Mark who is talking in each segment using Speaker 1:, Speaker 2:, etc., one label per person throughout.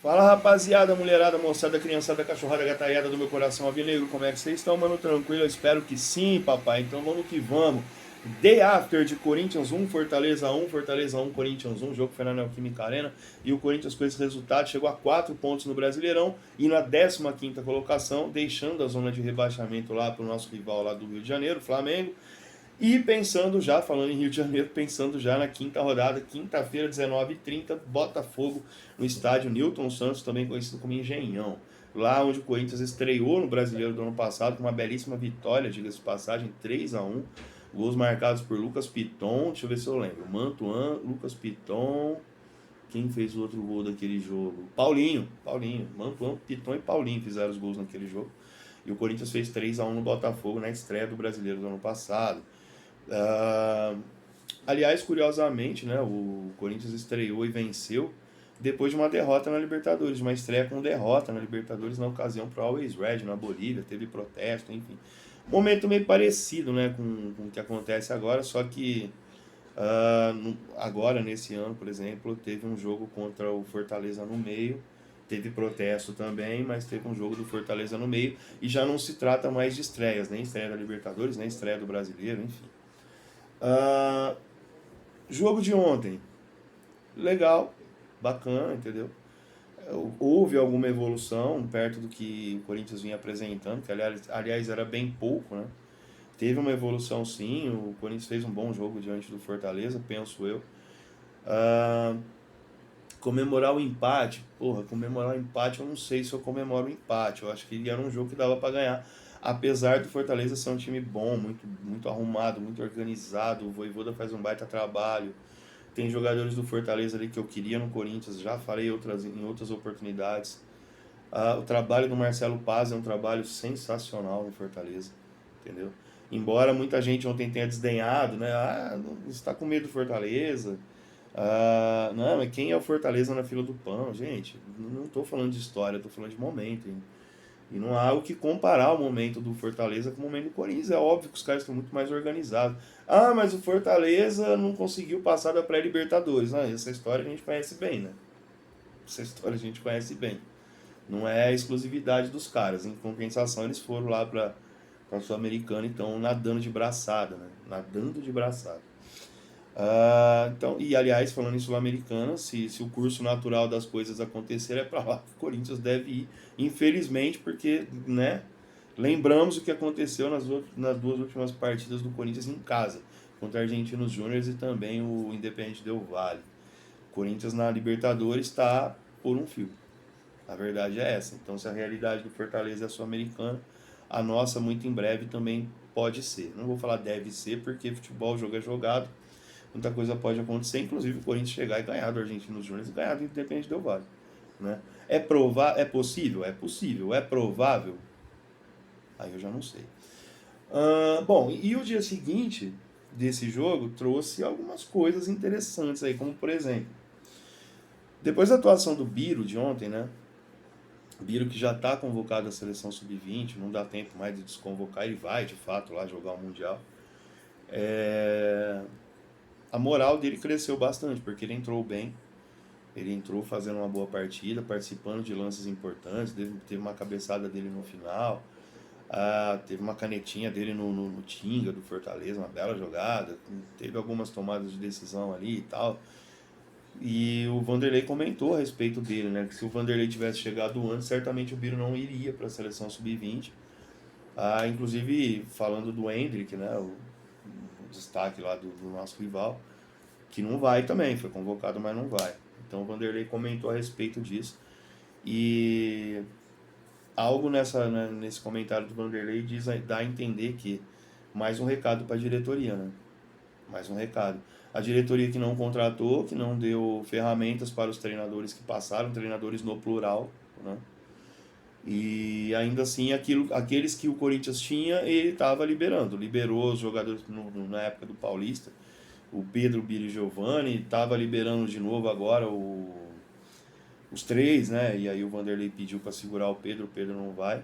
Speaker 1: Fala rapaziada, mulherada, moçada, criançada, cachorrada, gataiada do meu coração alvinegro, como é que vocês estão, mano? Tranquilo? Eu espero que sim, papai. Então vamos que vamos. Day after de Corinthians 1, Fortaleza 1, Fortaleza 1, Corinthians 1, o jogo foi na Neoquímica Arena e o Corinthians com esse resultado chegou a 4 pontos no Brasileirão e na 15ª colocação, deixando a zona de rebaixamento lá para o nosso rival lá do Rio de Janeiro, Flamengo. E pensando já, falando em Rio de Janeiro, pensando já na quinta rodada, quinta-feira, 19h30, Botafogo, no estádio Newton Santos, também conhecido como Engenhão. Lá onde o Corinthians estreou no Brasileiro do ano passado, com uma belíssima vitória, diga-se de passagem, 3-1. Gols marcados por Lucas Piton, deixa eu ver se eu lembro. Mantuan, Lucas Piton. Quem fez o outro gol daquele jogo? Paulinho. Mantuan, Piton e Paulinho fizeram os gols naquele jogo. E o Corinthians fez 3-1 no Botafogo na estreia do Brasileiro do ano passado. Ah, aliás, curiosamente, né, o Corinthians estreou e venceu depois de uma derrota na Libertadores, uma estreia com derrota na Libertadores na ocasião para o Always Red na Bolívia, teve protesto, enfim. Momento meio parecido, né, com o que acontece agora, só que agora, nesse ano, por exemplo, teve um jogo contra o Fortaleza no meio, teve protesto também, mas teve um jogo do Fortaleza no meio, e já não se trata mais de estreias, nem estreia da Libertadores, nem estreia do Brasileiro, enfim. Ah, jogo de ontem, legal, bacana, entendeu? Houve alguma evolução perto do que o Corinthians vinha apresentando, que aliás era bem pouco, né? Teve uma evolução sim, o Corinthians fez um bom jogo diante do Fortaleza, penso eu. Ah, comemorar o empate, porra, comemorar o empate, eu não sei se eu comemoro o empate, eu acho que era um jogo que dava para ganhar. Apesar do Fortaleza ser um time bom, muito arrumado, muito organizado, o Vojvoda faz um baita trabalho. Tem jogadores do Fortaleza ali que eu queria no Corinthians, já falei em outras oportunidades. O trabalho do Marcelo Paz é um trabalho sensacional no Fortaleza, entendeu? Embora muita gente ontem tenha desdenhado, né? Você está com medo do Fortaleza. Não, mas quem é o Fortaleza na fila do pão? Gente, não estou falando de história, estou falando de momento. Hein? E não há o que comparar o momento do Fortaleza com o momento do Corinthians. É óbvio que os caras estão muito mais organizados. Mas o Fortaleza não conseguiu passar da pré-Libertadores. Essa história a gente conhece bem, né? Essa história a gente conhece bem. Não é a exclusividade dos caras. Em compensação, eles foram lá para a Sul-Americana e estão nadando de braçada, né? Nadando de braçada. Então, e aliás, falando em Sul-Americana, se o curso natural das coisas acontecer, é para lá que o Corinthians deve ir, infelizmente, porque, né, lembramos o que aconteceu nas duas últimas partidas do Corinthians em casa, contra a Argentinos Júnior e também o Independente Del Valle. O Corinthians na Libertadores está por um fio. A verdade é essa. Então, se a realidade do Fortaleza é a Sul-Americana, a nossa, muito em breve, também pode ser. Não vou falar deve ser, porque futebol, jogo é jogado, muita coisa pode acontecer, inclusive o Corinthians chegar e ganhar do Argentinos Júnior e ganhar do Independente Del Valle. Né? É possível? É possível. É provável? Aí eu já não sei. Bom, e o dia seguinte desse jogo trouxe algumas coisas interessantes aí, como por exemplo, depois da atuação do Biro de ontem, né? Biro que já está convocado à seleção sub-20, não dá tempo mais de desconvocar, ele vai de fato lá jogar o Mundial. É, a moral dele cresceu bastante, porque ele entrou bem, ele entrou fazendo uma boa partida, participando de lances importantes, teve uma cabeçada dele no final, teve uma canetinha dele no Tinga do Fortaleza, uma bela jogada, teve algumas tomadas de decisão ali e tal. E o Vanderlei comentou a respeito dele, né? Que se o Vanderlei tivesse chegado antes, certamente o Biro não iria para a seleção sub-20. Inclusive, falando do Hendrick, né? O destaque lá do nosso rival, que não vai também, foi convocado, mas não vai. Então o Vanderlei comentou a respeito disso. E algo nesse comentário do Vanderlei dá a entender que mais um recado para a diretoria, né? Mais um recado. A diretoria que não contratou, que não deu ferramentas para os treinadores que passaram, treinadores no plural, né? E ainda assim, aqueles que o Corinthians tinha, ele estava liberando. Liberou os jogadores na época do Paulista, o Pedro, Biri e Giovani, estava liberando de novo agora os três, né? E aí o Vanderlei pediu para segurar o Pedro não vai.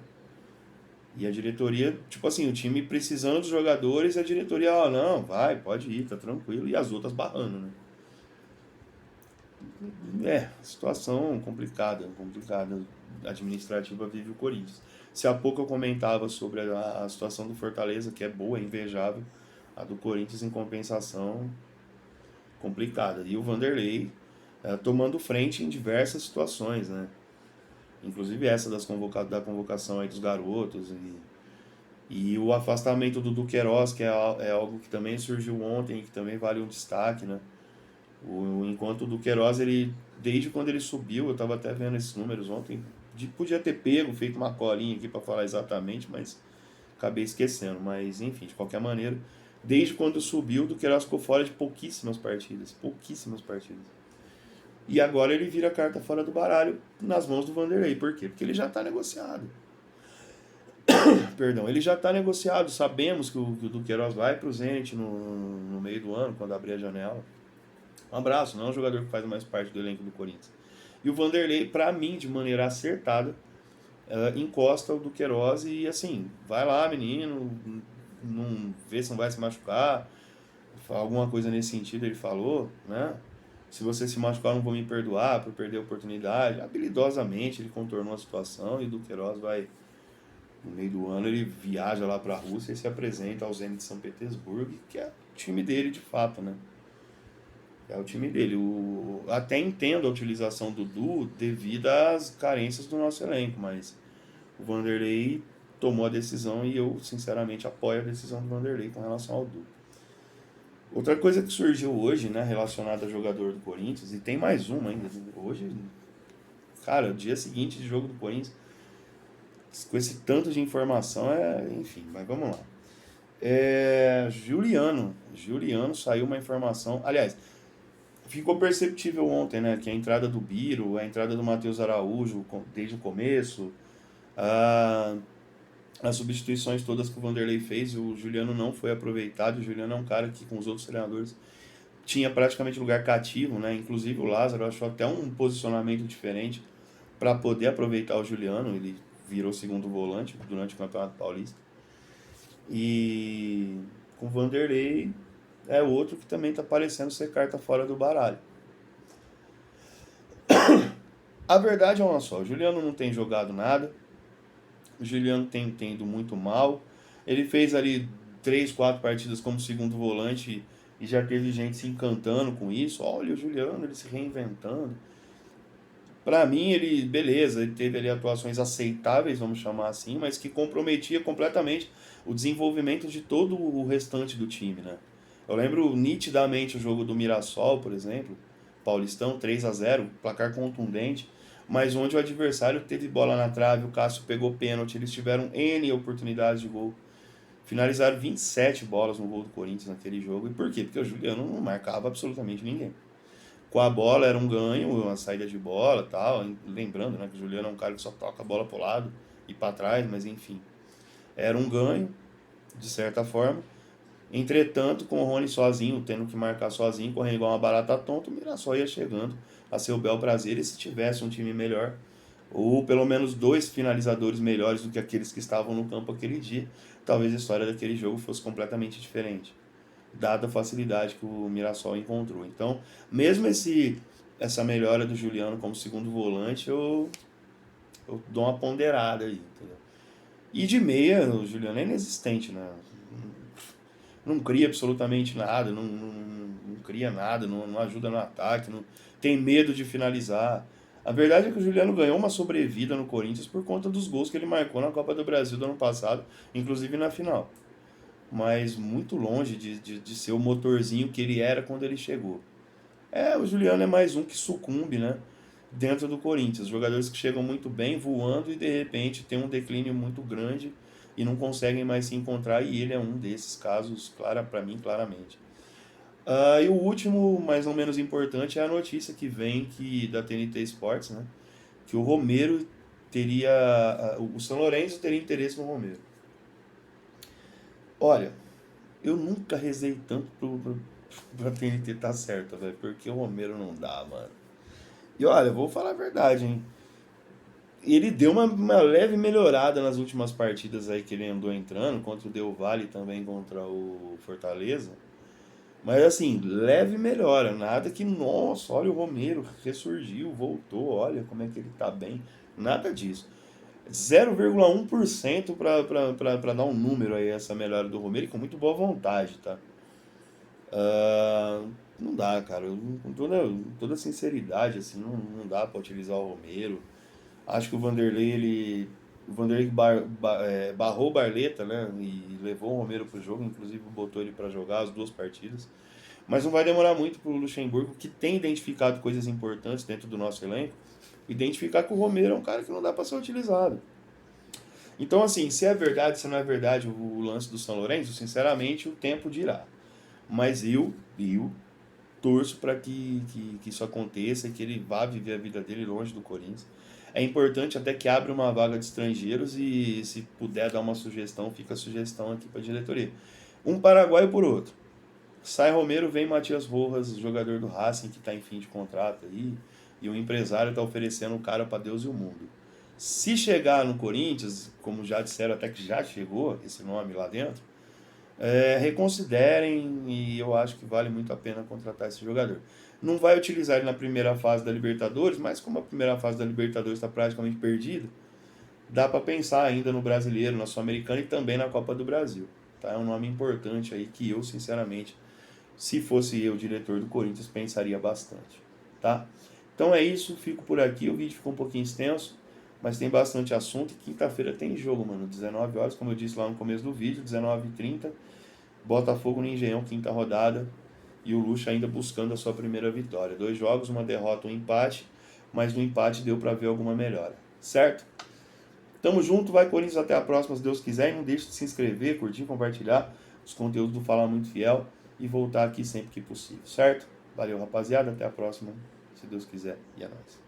Speaker 1: E a diretoria, tipo assim, o time precisando dos jogadores, a diretoria, não, vai, pode ir, tá tranquilo. E as outras barrando, né? Situação complicada, administrativa vive o Corinthians. Se há pouco eu comentava sobre a situação do Fortaleza, que é boa, é invejável, a do Corinthians, em compensação, complicada. E o Vanderlei tomando frente em diversas situações, né? Inclusive essa da convocação aí dos garotos e o afastamento do Duqueiroz, que é algo que também surgiu ontem, que também vale um destaque, né? Enquanto o Duqueiroz, ele, desde quando ele subiu, eu estava até vendo esses números ontem, podia ter pego, feito uma colinha aqui para falar exatamente, mas acabei esquecendo. Mas enfim, de qualquer maneira, desde quando subiu, o Duqueiroz ficou fora de pouquíssimas partidas. Pouquíssimas partidas. E agora ele vira a carta fora do baralho nas mãos do Vanderlei. Por quê? Porque ele já está negociado. Perdão, ele já está negociado. Sabemos que o Duqueiroz vai para o Zenit no meio do ano, quando abrir a janela. Um abraço, não é um jogador que faz mais parte do elenco do Corinthians. E o Vanderlei, para mim, de maneira acertada, encosta o Duqueiroz e assim, vai lá, menino, não vê se não vai se machucar. Alguma coisa nesse sentido ele falou, né? Se você se machucar, eu não vou me perdoar por perder a oportunidade. Habilidosamente ele contornou a situação e o Duqueiroz vai, no meio do ano, ele viaja lá para a Rússia e se apresenta ao Zenit de São Petersburgo, que é o time dele de fato, né? É o time dele. Até entendo a utilização do Du devido às carências do nosso elenco, mas o Vanderlei tomou a decisão e eu, sinceramente, apoio a decisão do Vanderlei com relação ao Du. Outra coisa que surgiu hoje, né, relacionada a jogador do Corinthians, e tem mais uma ainda. Hoje, cara, o dia seguinte de jogo do Corinthians, com esse tanto de informação, enfim, mas vamos lá. Juliano saiu uma informação. Aliás, ficou perceptível ontem, né, que a entrada do Biro, a entrada do Matheus Araújo desde o começo, as substituições todas que o Vanderlei fez, o Juliano não foi aproveitado. O Juliano é um cara que com os outros treinadores tinha praticamente lugar cativo, né? Inclusive o Lázaro achou até um posicionamento diferente para poder aproveitar o Juliano. Ele virou segundo volante durante o Campeonato Paulista. E com o Vanderlei é outro que também está parecendo ser carta fora do baralho. A verdade é uma só, o Juliano não tem jogado nada, o Juliano tem ido muito mal, ele fez ali 3, 4 partidas como segundo volante e já teve gente se encantando com isso. Olha o Juliano, ele se reinventando. Pra mim, beleza, ele teve ali atuações aceitáveis, vamos chamar assim, mas que comprometia completamente o desenvolvimento de todo o restante do time, né? Eu lembro nitidamente o jogo do Mirassol, por exemplo, Paulistão 3-0, placar contundente, mas onde o adversário teve bola na trave, o Cássio pegou pênalti, eles tiveram N oportunidades de gol. Finalizaram 27 bolas no gol do Corinthians naquele jogo. E por quê? Porque o Juliano não marcava absolutamente ninguém. Com a bola era um ganho, uma saída de bola e tal. Lembrando, né, que o Juliano é um cara que só toca a bola pro lado e para trás, mas enfim. Era um ganho, de certa forma. Entretanto, com o Rony sozinho, tendo que marcar sozinho, correndo igual uma barata tonta, o Mirassol ia chegando a ser o bel prazer. E se tivesse um time melhor, ou pelo menos 2 finalizadores melhores do que aqueles que estavam no campo aquele dia, talvez a história daquele jogo fosse completamente diferente, dada a facilidade que o Mirassol encontrou. Então, mesmo essa melhora do Juliano como segundo volante, eu dou uma ponderada aí, entendeu? E de meia, o Juliano é inexistente, né? Não cria absolutamente nada, não cria nada, não ajuda no ataque, não, tem medo de finalizar. A verdade é que o Juliano ganhou uma sobrevida no Corinthians por conta dos gols que ele marcou na Copa do Brasil do ano passado, inclusive na final. Mas muito longe de ser o motorzinho que ele era quando ele chegou. O Juliano é mais um que sucumbe, né? Dentro do Corinthians. Jogadores que chegam muito bem, voando e de repente tem um declínio muito grande e não conseguem mais se encontrar, e ele é um desses casos, para mim, claramente. E o último, mais ou menos importante, é a notícia que vem da TNT Sports, né? Que o Romero teria. O São Lourenço teria interesse no Romero. Olha, eu nunca rezei tanto pra TNT tá certa, velho, porque o Romero não dá, mano. E olha, vou falar a verdade, hein? Ele deu uma leve melhorada nas últimas partidas aí que ele andou entrando, contra o Del Valle também contra o Fortaleza. Mas assim, leve melhora, nada que, nossa, olha o Romero, ressurgiu, voltou, olha como é que ele tá bem. Nada disso. 0,1% para dar um número aí essa melhora do Romero e com muito boa vontade, tá? Ah, não dá, cara. Com toda sinceridade, assim, não dá pra utilizar o Romero. Acho que o Vanderlei barrou o Barleta, né? E levou o Romero pro jogo, inclusive botou ele pra jogar as duas partidas. Mas não vai demorar muito pro Luxemburgo, que tem identificado coisas importantes dentro do nosso elenco, identificar que o Romero é um cara que não dá pra ser utilizado. Então, assim, se é verdade, se não é verdade o lance do São Lourenço, sinceramente, o tempo dirá. Mas eu torço para que isso aconteça, que ele vá viver a vida dele longe do Corinthians. É importante até que abra uma vaga de estrangeiros e, se puder dar uma sugestão, fica a sugestão aqui para a diretoria. Um paraguaio por outro. Sai Romero, vem Matias Rojas, jogador do Racing que está em fim de contrato aí, e o empresário está oferecendo o cara para Deus e o mundo. Se chegar no Corinthians, como já disseram até que já chegou esse nome lá dentro, reconsiderem e eu acho que vale muito a pena contratar esse jogador. Não vai utilizar ele na primeira fase da Libertadores, mas como a primeira fase da Libertadores está praticamente perdida, dá para pensar ainda no Brasileiro, na Sul-Americana e também na Copa do Brasil. Tá? É um nome importante aí que eu, sinceramente, se fosse eu, diretor do Corinthians, pensaria bastante. Tá? Então é isso, fico por aqui. O vídeo ficou um pouquinho extenso, mas tem bastante assunto. E quinta-feira tem jogo, mano. 19 horas, como eu disse lá no começo do vídeo, 19h30. Botafogo no Engenhão, quinta rodada. E o Lucha ainda buscando a sua primeira vitória. 2 jogos, uma derrota, um empate. Mas no empate deu para ver alguma melhora. Certo? Tamo junto, vai Corinthians, até a próxima, se Deus quiser. E não deixe de se inscrever, curtir, compartilhar os conteúdos do Falar Muito Fiel. E voltar aqui sempre que possível, certo? Valeu, rapaziada. Até a próxima, se Deus quiser. E é nóis.